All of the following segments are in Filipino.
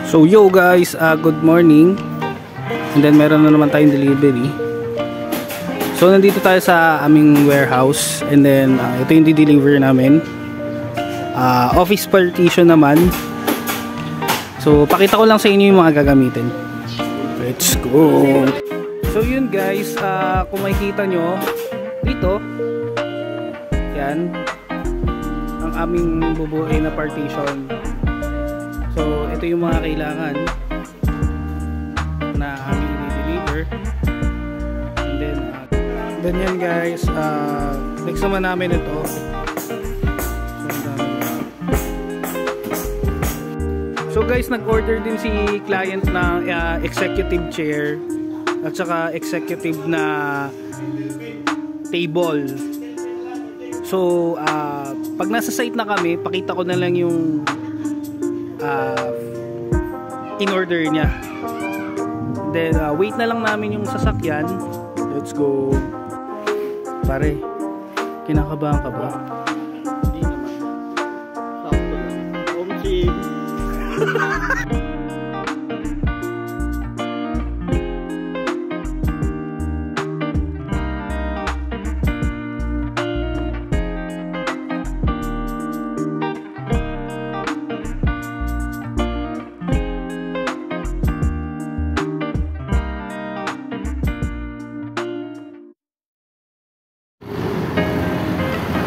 So yo guys, good morning. And then meron na naman tayong delivery. So nandito tayo sa aming warehouse. And then ito yung di-deliver namin. Office partition naman. So pakita ko lang sa inyo yung mga gagamitin. Let's go. So yun guys, kung makikita nyo dito, yan ang aming bubuuin na partition. So ito yung mga kailangan na aming i-deliver. And then yan guys, next naman namin ito. So guys, nag-order din si client ng executive chair at saka executive na table. So pag nasa site na kami, pakita ko na lang yung in order niya. Then wait na lang namin yung sasakyan. Let's go. Pare, kinakabahan ka ba? Hindi naman. Sakto lang. Omchig.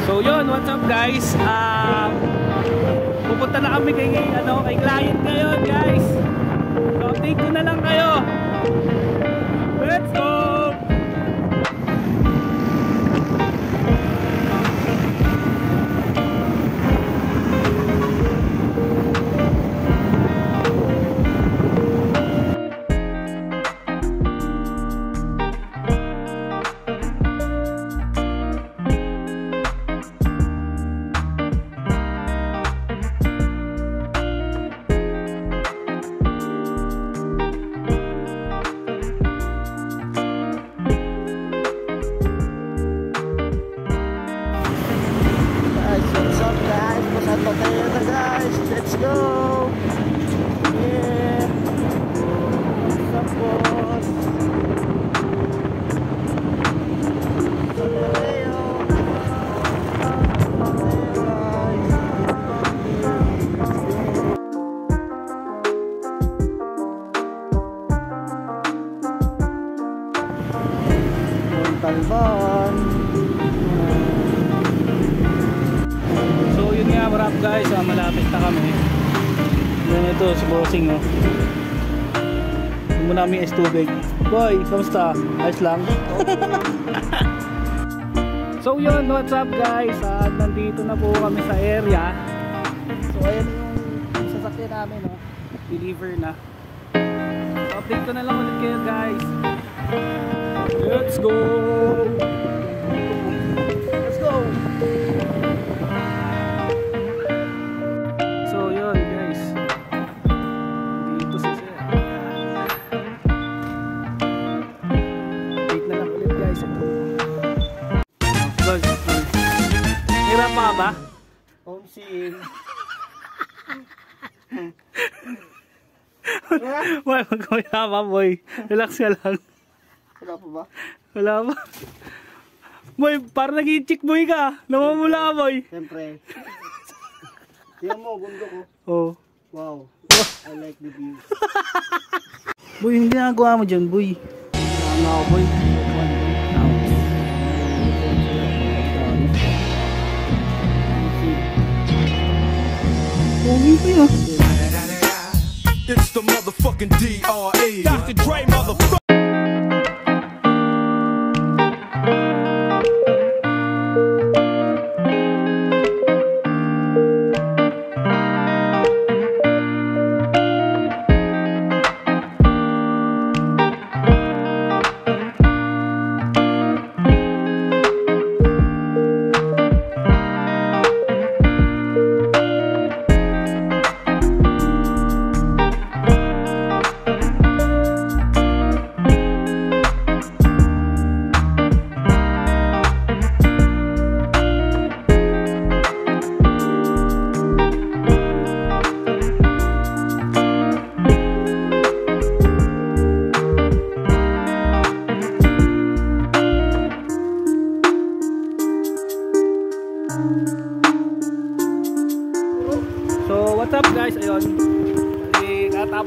So yun, what's up guys? Pupunta na kami kay client ngayon guys. So update ko na lang kayo. Let's go! Let's go! Yeah! What's up, boss? Talban. So yun nga, wrap guys, malapit na kami. Yan ito, si Bossing oh. Hindi mo namin is tubig. Boy, kamusta? Ayos lang? So yun, what's up guys? Nandito na po kami sa area. So ayan yung sasakyan namin oh. Deliver na. So, update ko na lang ulit kayo guys. Let's go! Let's go! So yun guys, dito si Sir. Wait na lang ulit guys. Hirap pa ba? Homesick. Boy, magkamaya boy. Relax ka lang. Wala pa ba? Wala pa. Boy, parang nag-i-chick boy ka. Namamula ka boy. Siyempre. Tingnan mo, bundok ko. Oh. Wow. I like the view. Boy, yung ginagawa mo dyan boy. Ano ako boy? Pogi pa yun. It's the motherfucking D.R.E. Dr. Dre, motherfucker.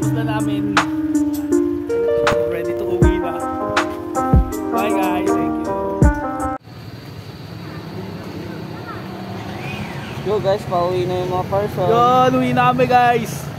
Tapos na namin. So, ready to uwi na. Bye guys. Thank you. Yo guys, pauwi na yung mga parcel. Yun, uwi na kami guys.